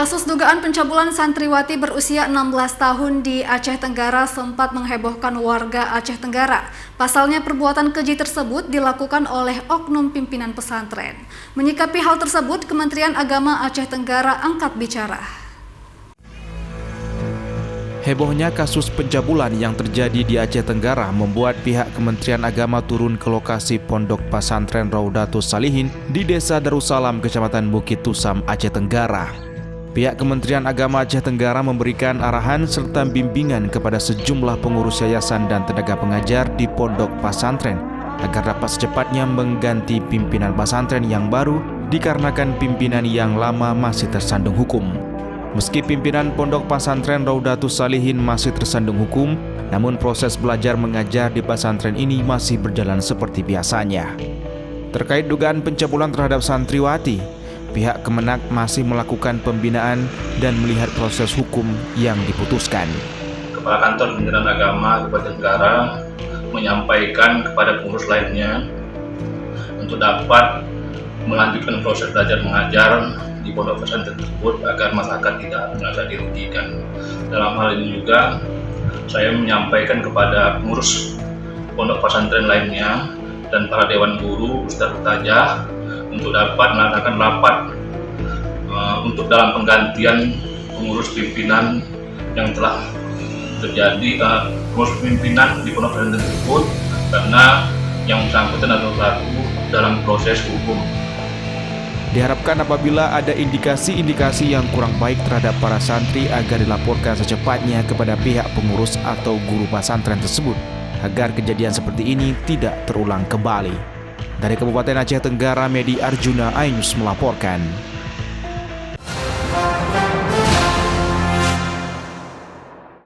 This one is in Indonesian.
Kasus dugaan pencabulan santriwati berusia 16 tahun di Aceh Tenggara sempat menghebohkan warga Aceh Tenggara. Pasalnya perbuatan keji tersebut dilakukan oleh oknum pimpinan pesantren. Menyikapi hal tersebut, Kementerian Agama Aceh Tenggara angkat bicara. Hebohnya kasus pencabulan yang terjadi di Aceh Tenggara membuat pihak Kementerian Agama turun ke lokasi pondok pesantren Raudatus Salihin di Desa Darussalam, Kecamatan Bukit Tusam, Aceh Tenggara. Pihak Kementerian Agama Aceh Tenggara memberikan arahan serta bimbingan kepada sejumlah pengurus yayasan dan tenaga pengajar di pondok pesantren agar dapat secepatnya mengganti pimpinan pesantren yang baru dikarenakan pimpinan yang lama masih tersandung hukum. Meski pimpinan pondok pesantren Raudatus Salihin masih tersandung hukum, namun proses belajar mengajar di pesantren ini masih berjalan seperti biasanya. Terkait dugaan pencabulan terhadap santriwati, pihak Kemenak masih melakukan pembinaan dan melihat proses hukum yang diputuskan. Kepala Kantor Kementerian Agama Kabupaten Tenggara menyampaikan kepada pengurus lainnya untuk dapat melanjutkan proses belajar mengajar di pondok pesantren tersebut agar masyarakat tidak merasa dirugikan. Dalam hal ini juga saya menyampaikan kepada pengurus pondok pesantren lainnya dan para dewan guru, ustadz ustazah untuk dapat melaksanakan rapat untuk dalam penggantian pengurus pimpinan yang telah terjadi pengurus pimpinan di pondok pesantren tersebut, karena yang bersangkutan adalah pelaku dalam proses hukum. Diharapkan apabila ada indikasi-indikasi yang kurang baik terhadap para santri agar dilaporkan secepatnya kepada pihak pengurus atau guru pesantren tersebut agar kejadian seperti ini tidak terulang kembali. Dari Kabupaten Aceh Tenggara, Medi Arjuna, iNews melaporkan.